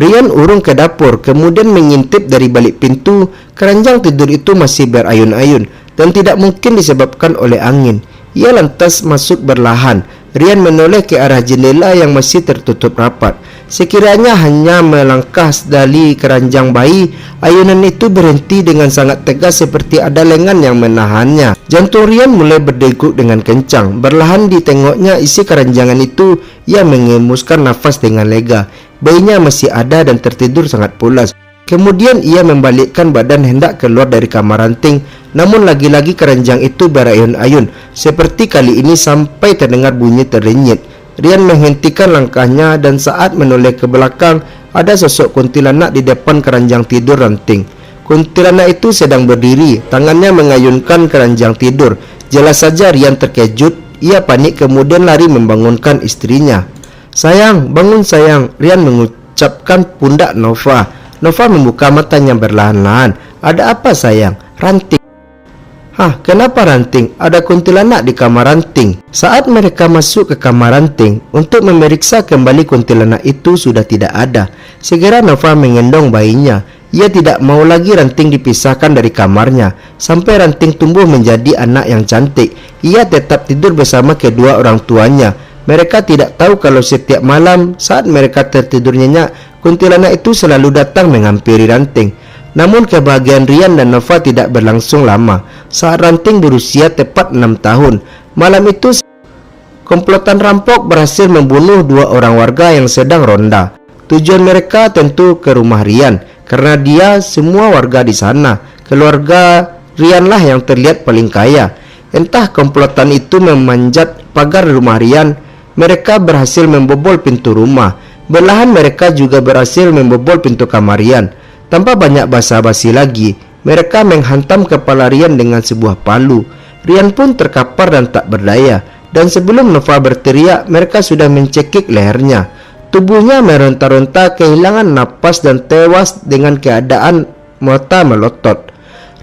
Rian urung ke dapur, kemudian mengintip dari balik pintu. Keranjang tidur itu masih berayun-ayun dan tidak mungkin disebabkan oleh angin. Ia lantas masuk berlahan. Rian menoleh ke arah jendela yang masih tertutup rapat. Sekiranya hanya melangkah dari keranjang bayi, ayunan itu berhenti dengan sangat tegas seperti ada lengan yang menahannya. Jantung Rian mulai berdegup dengan kencang. Berlahan ditengoknya isi keranjangan itu. Ia mengemuskan nafas dengan lega. Bayinya masih ada dan tertidur sangat pulas. Kemudian ia membalikkan badan hendak keluar dari kamar ranting. Namun lagi-lagi keranjang itu berayun-ayun. Seperti kali ini sampai terdengar bunyi terdenyit. Rian menghentikan langkahnya dan saat menoleh ke belakang, ada sosok kuntilanak di depan keranjang tidur ranting. Kuntilanak itu sedang berdiri, tangannya mengayunkan keranjang tidur. Jelas saja Rian terkejut. Ia panik kemudian lari membangunkan istrinya. "Sayang, bangun sayang," Rian mengucapkan pundak Nova. Nova membuka matanya berlahan-lahan. "Ada apa sayang?" "Ranting." "Hah, kenapa ranting? Ada kuntilanak di kamar ranting." Saat mereka masuk ke kamar ranting untuk memeriksa kembali, kuntilanak itu sudah tidak ada. Segera Nova mengendong bayinya. Ia tidak mau lagi ranting dipisahkan dari kamarnya. Sampai ranting tumbuh menjadi anak yang cantik, ia tetap tidur bersama kedua orang tuanya. Mereka tidak tahu kalau setiap malam saat mereka tertidur nyenyak, kuntilanak itu selalu datang menghampiri ranting. Namun kebahagiaan Rian dan Nova tidak berlangsung lama. Saat ranting berusia tepat 6 tahun, malam itu komplotan rampok berhasil membunuh 2 orang warga yang sedang ronda. Tujuan mereka tentu ke rumah Rian, karena dia semua warga di sana. Keluarga Rianlah yang terlihat paling kaya. Entah komplotan itu memanjat pagar rumah Rian, mereka berhasil membobol pintu rumah. Berlahan mereka juga berhasil membobol pintu kamar Rian. Tanpa banyak basa-basi lagi, mereka menghantam kepala Rian dengan sebuah palu. Rian pun terkapar dan tak berdaya. Dan sebelum Nova berteriak, mereka sudah mencekik lehernya. Tubuhnya meronta-ronta, kehilangan napas dan tewas dengan keadaan mata melotot.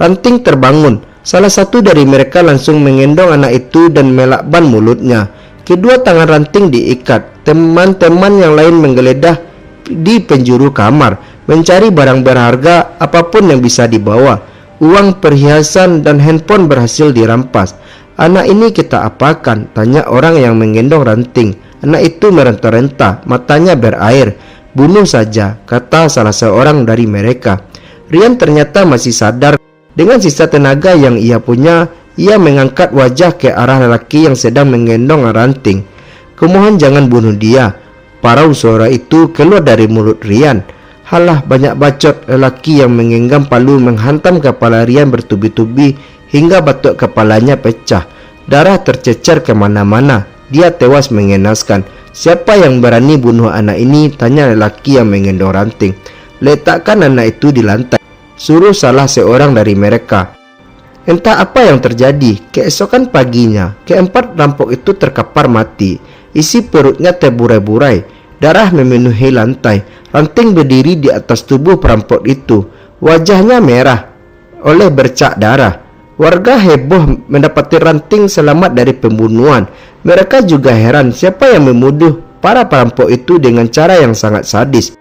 Ranting terbangun. Salah satu dari mereka langsung mengendong anak itu dan melakban mulutnya. Kedua tangan ranting diikat. Teman-teman yang lain menggeledah di penjuru kamar, mencari barang berharga apapun yang bisa dibawa. Uang, perhiasan, dan handphone berhasil dirampas. "Anak ini kita apakan?" tanya orang yang menggendong ranting. Anak itu merenta-renta, matanya berair. "Bunuh saja," kata salah seorang dari mereka. Rian ternyata masih sadar. Dengan sisa tenaga yang ia punya, ia mengangkat wajah ke arah lelaki yang sedang menggendong ranting. "Kumohon jangan bunuh dia," parau suara itu keluar dari mulut Rian. "Halah, banyak bacot." Lelaki yang menggenggam palu menghantam kepala Rian bertubi-tubi hingga batok kepalanya pecah. Darah tercecer kemana-mana. Dia tewas mengenaskan. "Siapa yang berani bunuh anak ini?" tanya lelaki yang menggendong ranting. "Letakkan anak itu di lantai," suruh salah seorang dari mereka. Entah apa yang terjadi. Keesokan paginya, keempat rampok itu terkapar mati. Isi perutnya terburai-burai. Darah memenuhi lantai. Ranting berdiri di atas tubuh perampok itu. Wajahnya merah oleh bercak darah. Warga heboh mendapati ranting selamat dari pembunuhan. Mereka juga heran siapa yang memuduh para perampok itu dengan cara yang sangat sadis.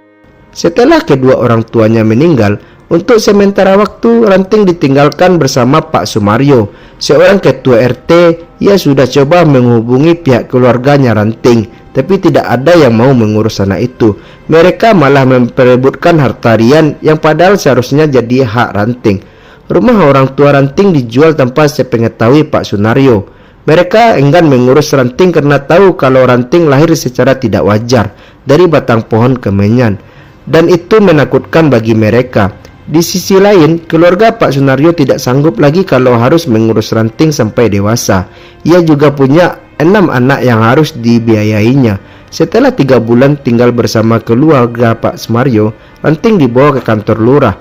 Setelah kedua orang tuanya meninggal, untuk sementara waktu ranting ditinggalkan bersama Pak Sumaryo, seorang ketua RT. Ia sudah coba menghubungi pihak keluarganya ranting, tapi tidak ada yang mau mengurus anak itu. Mereka malah memperebutkan harta Rian yang padahal seharusnya jadi hak ranting. Rumah orang tua ranting dijual tanpa sepengetahui Pak Sunario. Mereka enggan mengurus ranting karena tahu kalau ranting lahir secara tidak wajar dari batang pohon kemenyan, dan itu menakutkan bagi mereka. Di sisi lain, keluarga Pak Sunario tidak sanggup lagi kalau harus mengurus ranting sampai dewasa. Ia juga punya 6 anak yang harus dibiayainya. Setelah 3 bulan tinggal bersama keluarga Pak Sunario, ranting dibawa ke kantor lurah.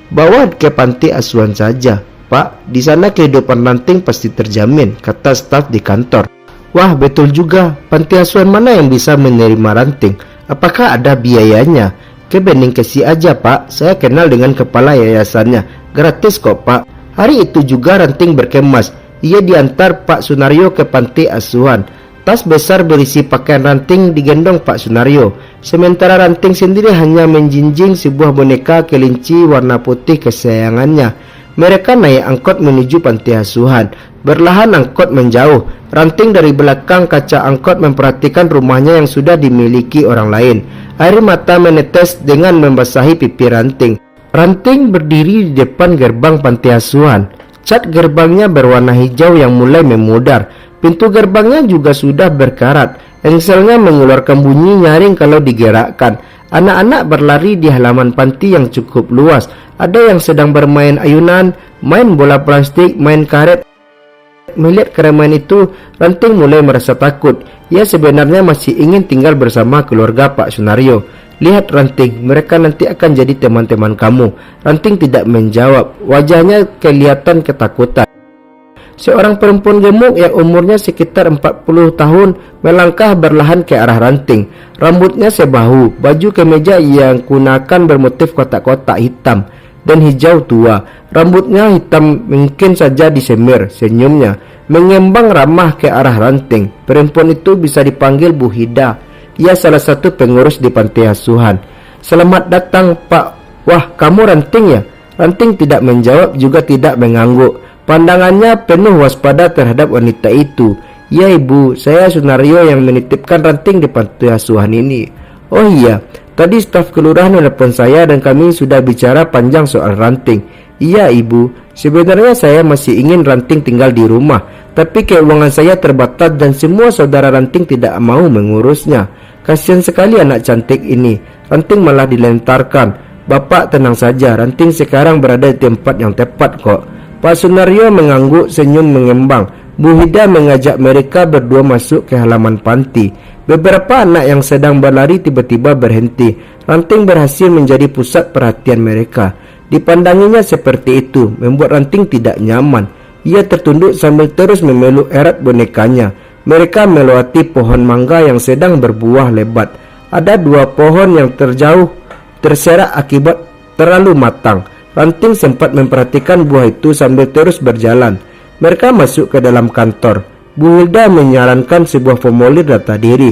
"Bawa ke panti asuhan saja, Pak. Di sana kehidupan ranting pasti terjamin," kata staf di kantor. "Wah, betul juga. Panti asuhan mana yang bisa menerima ranting? Apakah ada biayanya?" "Ke Bening Kesi aja, Pak. Saya kenal dengan kepala yayasannya. Gratis kok, Pak." Hari itu juga ranting berkemas. Ia diantar Pak Sunario ke panti asuhan. Tas besar berisi pakaian Ranting digendong Pak Sunaryo. Sementara Ranting sendiri hanya menjinjing sebuah boneka kelinci warna putih kesayangannya. Mereka naik angkot menuju panti asuhan. Berlahan angkot menjauh. Ranting dari belakang kaca angkot memperhatikan rumahnya yang sudah dimiliki orang lain. Air mata menetes dengan membasahi pipi Ranting. Ranting berdiri di depan gerbang panti asuhan. Cat gerbangnya berwarna hijau yang mulai memudar. Pintu gerbangnya juga sudah berkarat. Engselnya mengeluarkan bunyi nyaring kalau digerakkan. Anak-anak berlari di halaman panti yang cukup luas. Ada yang sedang bermain ayunan, main bola plastik, main karet. Melihat keramaian itu, Ranting mulai merasa takut. Ia sebenarnya masih ingin tinggal bersama keluarga Pak Sunaryo. Lihat Ranting, mereka nanti akan jadi teman-teman kamu. Ranting tidak menjawab. Wajahnya kelihatan ketakutan. Seorang perempuan gemuk yang umurnya sekitar 40 tahun melangkah berlahan ke arah Ranting. Rambutnya sebahu, baju kemeja yang gunakan bermotif kotak-kotak hitam dan hijau tua. Rambutnya hitam mungkin saja disemir. Senyumnya mengembang ramah ke arah Ranting. Perempuan itu bisa dipanggil Bu Hida. Ia salah satu pengurus di panti asuhan. Selamat datang Pak. Wah, kamu Ranting ya? Ranting tidak menjawab juga tidak mengangguk. Pandangannya penuh waspada terhadap wanita itu. Ya ibu, saya Sunaryo yang menitipkan Ranting di panti asuhan ini. Oh iya, tadi staf kelurahan menelpon saya dan kami sudah bicara panjang soal Ranting. Iya ibu, sebenarnya saya masih ingin Ranting tinggal di rumah, tapi keuangan saya terbatas dan semua saudara Ranting tidak mau mengurusnya. Kasihan sekali anak cantik ini. Ranting malah dilentarkan. Bapak tenang saja, Ranting sekarang berada di tempat yang tepat kok. Pak Sunaryo mengangguk, senyum mengembang. Bu Hida mengajak mereka berdua masuk ke halaman panti. Beberapa anak yang sedang berlari tiba-tiba berhenti. Ranting berhasil menjadi pusat perhatian mereka. Dipandanginya seperti itu, membuat Ranting tidak nyaman. Ia tertunduk sambil terus memeluk erat bonekanya. Mereka melewati pohon mangga yang sedang berbuah lebat. Ada dua pohon yang terserak akibat terlalu matang. Ranting sempat memperhatikan buah itu sambil terus berjalan. Mereka masuk ke dalam kantor. Bu Hilda menyarankan sebuah formulir data diri.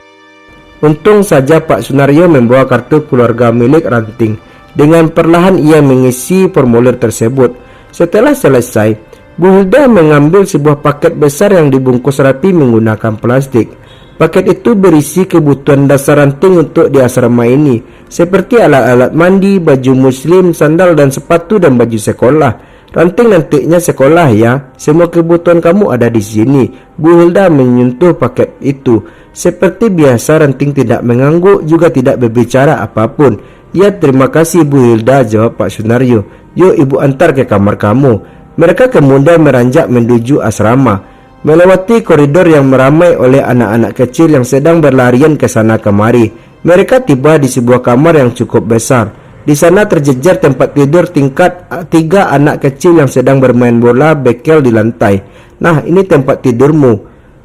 Untung saja Pak Sunaryo membawa kartu keluarga milik Ranting. Dengan perlahan ia mengisi formulir tersebut. Setelah selesai, Bu Hilda mengambil sebuah paket besar yang dibungkus rapi menggunakan plastik. Paket itu berisi kebutuhan dasar Ranting untuk di asrama ini, seperti alat-alat mandi, baju muslim, sandal dan sepatu dan baju sekolah. Ranting nantinya sekolah ya, semua kebutuhan kamu ada di sini. Bu Hilda menyentuh paket itu. Seperti biasa Ranting tidak mengangguk juga tidak berbicara apapun. Ya terima kasih Bu Hilda, jawab Pak Sunaryo. Yuk ibu antar ke kamar kamu. Mereka kemudian meranjak menuju asrama. Melewati koridor yang meramai oleh anak-anak kecil yang sedang berlarian ke sana kemari. Mereka tiba di sebuah kamar yang cukup besar. Di sana terjejar tempat tidur tingkat 3 anak kecil yang sedang bermain bola bekel di lantai. Nah, ini tempat tidurmu.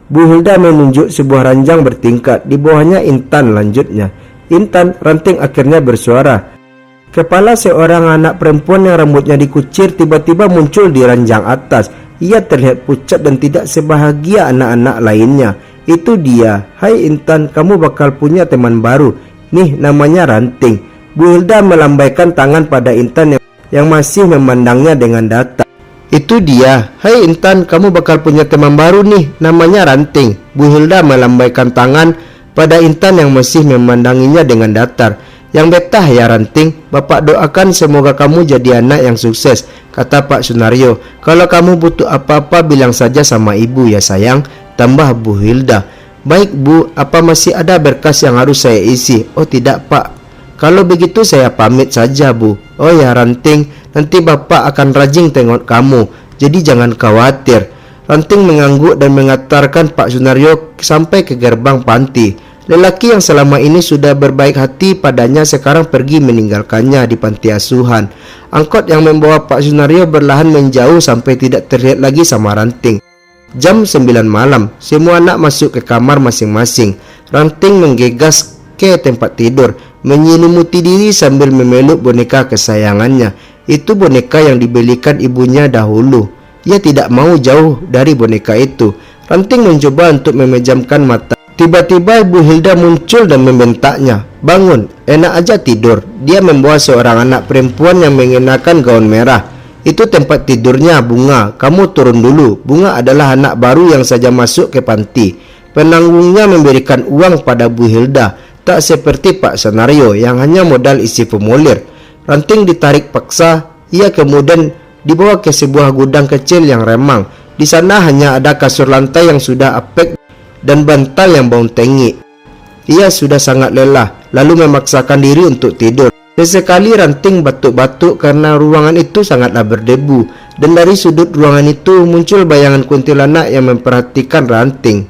Bu Hilda menunjuk sebuah ranjang bertingkat. Di bawahnya Intan, lanjutnya. Intan, Ranting akhirnya bersuara. Kepala seorang anak perempuan yang rambutnya dikucir tiba-tiba muncul di ranjang atas. Ia terlihat pucat dan tidak sebahagia anak-anak lainnya. Itu dia. Hai Intan, kamu bakal punya teman baru. Nih, namanya Ranting. Bu Hilda melambaikan tangan pada Intan yang masih memandangnya dengan datar. Itu dia. Hai Intan, kamu bakal punya teman baru nih. Namanya Ranting. Bu Hilda melambaikan tangan pada Intan yang masih memandanginya dengan datar. Yang betah ya Ranting, Bapak doakan semoga kamu jadi anak yang sukses, kata Pak Sunaryo. Kalau kamu butuh apa-apa bilang saja sama ibu ya sayang, tambah Bu Hilda. Baik Bu, apa masih ada berkas yang harus saya isi? Oh tidak Pak, kalau begitu saya pamit saja Bu. Oh ya Ranting, nanti Bapak akan rajin tengok kamu, jadi jangan khawatir. Ranting mengangguk dan mengantarkan Pak Sunaryo sampai ke gerbang panti. Lelaki yang selama ini sudah berbaik hati padanya sekarang pergi meninggalkannya di panti asuhan. Angkot yang membawa Pak Sunaryo berlahan menjauh sampai tidak terlihat lagi sama Ranting. Jam 9 malam, semua anak masuk ke kamar masing-masing. Ranting menggegas ke tempat tidur, menyelimuti diri sambil memeluk boneka kesayangannya. Itu boneka yang dibelikan ibunya dahulu. Ia tidak mau jauh dari boneka itu. Ranting mencoba untuk memejamkan mata. Tiba-tiba Ibu Hilda muncul dan membentaknya. "Bangun, enak aja tidur." Dia membawa seorang anak perempuan yang mengenakan gaun merah. "Itu tempat tidurnya, Bunga. Kamu turun dulu." Bunga adalah anak baru yang saja masuk ke panti. Penanggungnya memberikan uang pada Bu Hilda, tak seperti Pak Sanario yang hanya modal isi formulir. Ranting ditarik paksa. Ia kemudian dibawa ke sebuah gudang kecil yang remang. Di sana hanya ada kasur lantai yang sudah apek dan bantal yang bau tengik. Ia sudah sangat lelah, lalu memaksakan diri untuk tidur. Sesekali Ranting batuk-batuk karena ruangan itu sangatlah berdebu, dan dari sudut ruangan itu muncul bayangan kuntilanak yang memperhatikan Ranting.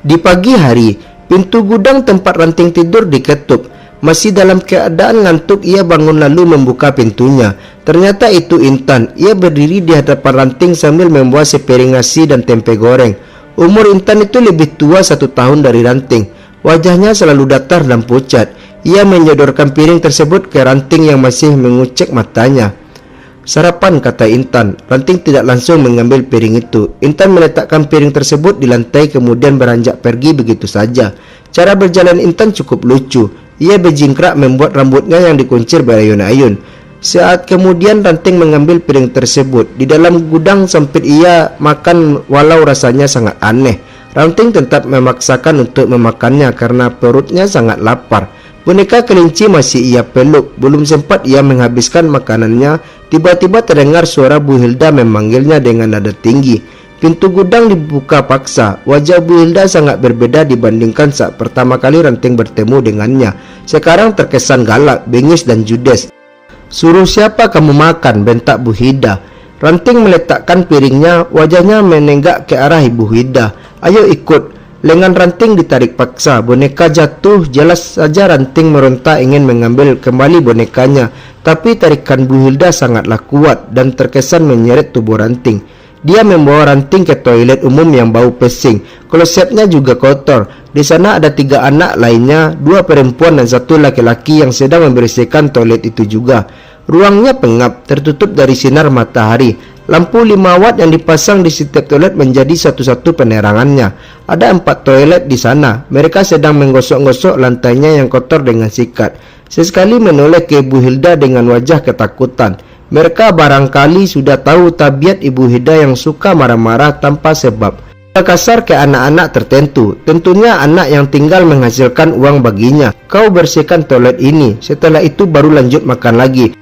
Di pagi hari, pintu gudang tempat Ranting tidur diketuk. Masih dalam keadaan ngantuk, ia bangun lalu membuka pintunya. Ternyata itu Intan. Ia berdiri di hadapan Ranting sambil membawa sepiring nasi dan tempe goreng. Umur Intan itu lebih tua 1 tahun dari Ranting. Wajahnya selalu datar dan pucat. Ia menyodorkan piring tersebut ke Ranting yang masih mengucek matanya. "Sarapan," kata Intan. Ranting tidak langsung mengambil piring itu. Intan meletakkan piring tersebut di lantai kemudian beranjak pergi begitu saja. Cara berjalan Intan cukup lucu. Ia berjingkrak membuat rambutnya yang dikuncir berayun-ayun. Saat kemudian Ranting mengambil piring tersebut. Di dalam gudang sempit ia makan walau rasanya sangat aneh. Ranting tetap memaksakan untuk memakannya karena perutnya sangat lapar. Boneka kelinci masih ia peluk. Belum sempat ia menghabiskan makanannya, tiba-tiba terdengar suara Bu Hilda memanggilnya dengan nada tinggi. Pintu gudang dibuka paksa. Wajah Bu Hilda sangat berbeda dibandingkan saat pertama kali Ranting bertemu dengannya. Sekarang terkesan galak, bengis dan judes. "Suruh siapa kamu makan?" bentak Bu Hilda. Ranting meletakkan piringnya, wajahnya menenggak ke arah Ibu Hilda. "Ayo ikut." Lengan Ranting ditarik paksa. Boneka jatuh. Jelas saja Ranting meronta ingin mengambil kembali bonekanya, tapi tarikan Bu Hilda sangatlah kuat dan terkesan menyeret tubuh Ranting. Dia membawa Ranting ke toilet umum yang bau pesing. Klosetnya juga kotor. Di sana ada 3 anak lainnya, 2 perempuan dan 1 laki-laki yang sedang membersihkan toilet itu juga. Ruangnya pengap, tertutup dari sinar matahari. Lampu 5 watt yang dipasang di setiap toilet menjadi satu-satu penerangannya. Ada 4 toilet di sana. Mereka sedang menggosok-gosok lantainya yang kotor dengan sikat. Sesekali menoleh ke Ibu Hilda dengan wajah ketakutan. Mereka barangkali sudah tahu tabiat Ibu Hilda yang suka marah-marah tanpa sebab. Kasar ke anak-anak tertentu. Tentunya anak yang tinggal menghasilkan uang baginya. "Kau bersihkan toilet ini. Setelah itu baru lanjut makan lagi,"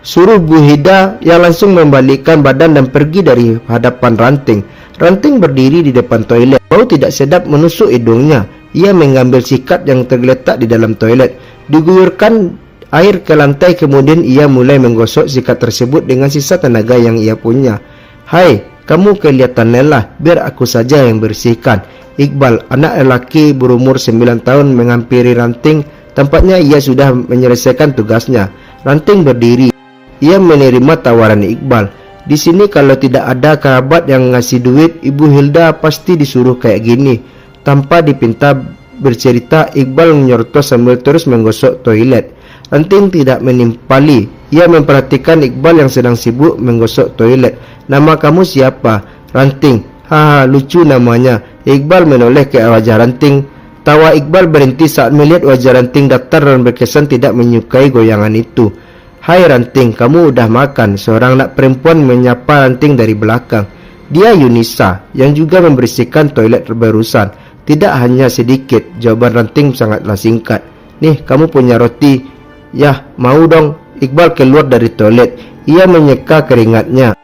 suruh Bu Hilda yang langsung membalikkan badan dan pergi dari hadapan Ranting. Ranting berdiri di depan toilet. Bau tidak sedap menusuk hidungnya. Ia mengambil sikat yang tergeletak di dalam toilet. Diguyurkan air ke lantai, kemudian ia mulai menggosok sikat tersebut dengan sisa tenaga yang ia punya. "Hai, kamu kelihatan lelah, biar aku saja yang bersihkan." Iqbal, anak lelaki berumur 9 tahun, menghampiri Ranting. Tampaknya ia sudah menyelesaikan tugasnya. Ranting berdiri. Ia menerima tawaran Iqbal. Di sini kalau tidak ada kerabat yang ngasih duit, Ibu Hilda pasti disuruh kayak gini. Tanpa dipinta bercerita, Iqbal menyorot sambil terus menggosok toilet. Ranting tidak menimpali. Ia memperhatikan Iqbal yang sedang sibuk menggosok toilet. "Nama kamu siapa?" "Ranting." "Haha, lucu namanya." Iqbal menoleh ke wajah Ranting. Tawa Iqbal berhenti saat melihat wajah Ranting datar dan berkesan tidak menyukai goyangan itu. "Hai Ranting, kamu udah makan?" Seorang anak perempuan menyapa Ranting dari belakang. Dia Yunisa yang juga membersihkan toilet barusan. "Tidak, hanya sedikit." Jawaban Ranting sangatlah singkat. "Nih, kamu punya roti." "Yah, mau dong." Iqbal keluar dari toilet. Ia menyeka keringatnya.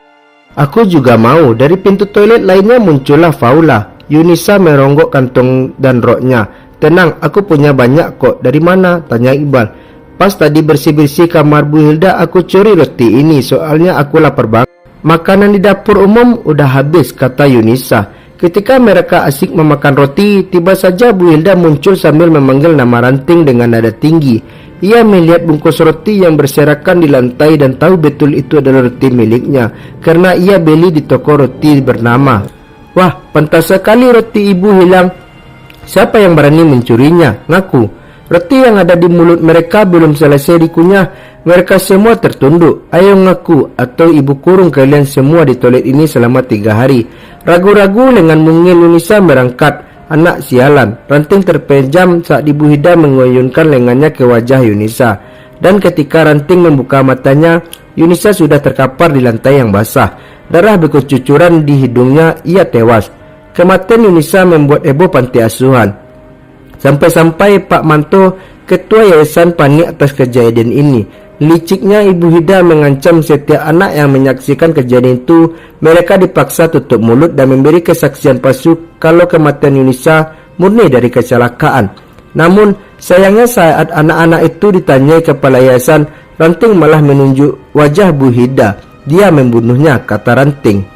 "Aku juga mau." Dari pintu toilet lainnya muncullah Faula. Yunisa meronggok kantong dan roknya. "Tenang, aku punya banyak kok." "Dari mana?" tanya Iqbal. "Pas tadi bersih-bersih kamar Bu Hilda, aku curi roti ini, soalnya aku lapar banget." "Makanan di dapur umum udah habis," kata Yunisa. Ketika mereka asik memakan roti, tiba saja Bu Hilda muncul sambil memanggil nama Ranting dengan nada tinggi. Ia melihat bungkus roti yang berserakan di lantai dan tahu betul itu adalah roti miliknya, karena ia beli di toko roti bernama. "Wah, pantas sekali roti ibu hilang. Siapa yang berani mencurinya? Ngaku." Roti yang ada di mulut mereka belum selesai dikunyah. Mereka semua tertunduk. "Ayo ngaku, atau ibu kurung kalian semua di toilet ini selama 3 hari. Ragu-ragu dengan mungil Yunisa merangkat. Anak sialan, Ranting terpejam saat Ibu Hida mengoyunkan lengannya ke wajah Yunisa. Dan ketika Ranting membuka matanya, Yunisa sudah terkapar di lantai yang basah. Darah berkecucuran di hidungnya, ia tewas. Kematian Yunisa membuat heboh panti asuhan. Sampai-sampai Pak Manto, ketua yayasan, panik atas kejadian ini. Liciknya Ibu Hida mengancam setiap anak yang menyaksikan kejadian itu. Mereka dipaksa tutup mulut dan memberi kesaksian palsu kalau kematian Yunisa murni dari kecelakaan. Namun sayangnya saat anak-anak itu ditanyai kepala yayasan, Ranting malah menunjuk wajah Bu Hida. Dia membunuhnya, kata Ranting.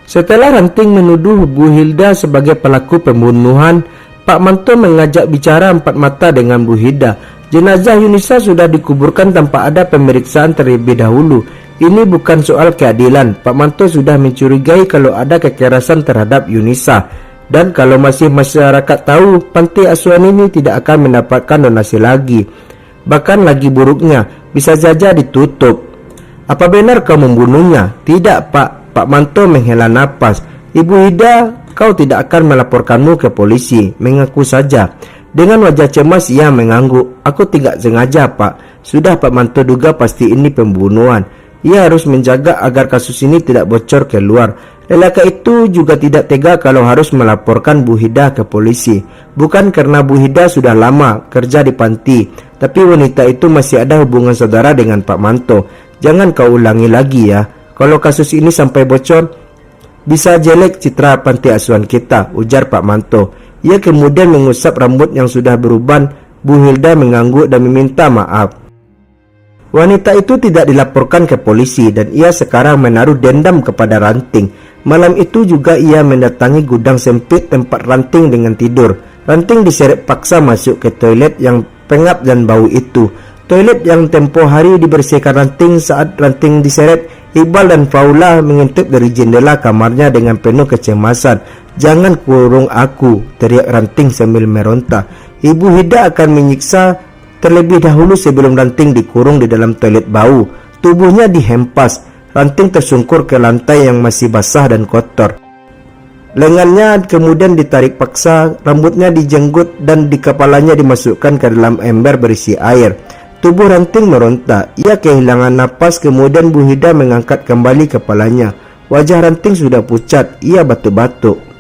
Setelah Ranting menuduh Bu Hida sebagai pelaku pembunuhan, Pak Manto mengajak bicara empat mata dengan Bu Hida. Jenazah Yunisa sudah dikuburkan tanpa ada pemeriksaan terlebih dahulu. Ini bukan soal keadilan. Pak Manto sudah mencurigai kalau ada kekerasan terhadap Yunisa. Dan kalau masih masyarakat tahu, panti asuhan ini tidak akan mendapatkan donasi lagi. Bahkan lagi buruknya, bisa saja ditutup. Apa benar kau membunuhnya? Tidak, Pak. Pak Manto menghela napas. Ibu Hida, kau tidak akan melaporkanmu ke polisi. Mengaku saja. Dengan wajah cemas ia mengangguk. Aku tidak sengaja, Pak. Sudah Pak Manto duga pasti ini pembunuhan. Ia harus menjaga agar kasus ini tidak bocor keluar. Lelaki itu juga tidak tega kalau harus melaporkan Bu Hida ke polisi. Bukan karena Bu Hida sudah lama kerja di panti, tapi wanita itu masih ada hubungan saudara dengan Pak Manto. Jangan kau ulangi lagi ya. Kalau kasus ini sampai bocor, bisa jelek citra panti asuhan kita, ujar Pak Manto. Ia kemudian mengusap rambut yang sudah beruban. Bu Hilda mengangguk dan meminta maaf. Wanita itu tidak dilaporkan ke polisi dan ia sekarang menaruh dendam kepada Ranting. Malam itu juga ia mendatangi gudang sempit tempat Ranting dengan tidur. Ranting diseret paksa masuk ke toilet yang pengap dan bau itu. Toilet yang tempo hari dibersihkan Ranting. Saat Ranting diseret, Iqbal dan Faula mengintip dari jendela kamarnya dengan penuh kecemasan. Jangan kurung aku, teriak Ranting sambil meronta. Ibu Hida akan menyiksa terlebih dahulu sebelum Ranting dikurung di dalam toilet bau. Tubuhnya dihempas. Ranting tersungkur ke lantai yang masih basah dan kotor. Lengannya kemudian ditarik paksa, rambutnya dijenggut dan di kepalanya dimasukkan ke dalam ember berisi air. Tubuh Ranting meronta. Ia kehilangan napas. Kemudian Bu Hida mengangkat kembali kepalanya. Wajah Ranting sudah pucat. Ia batuk-batuk.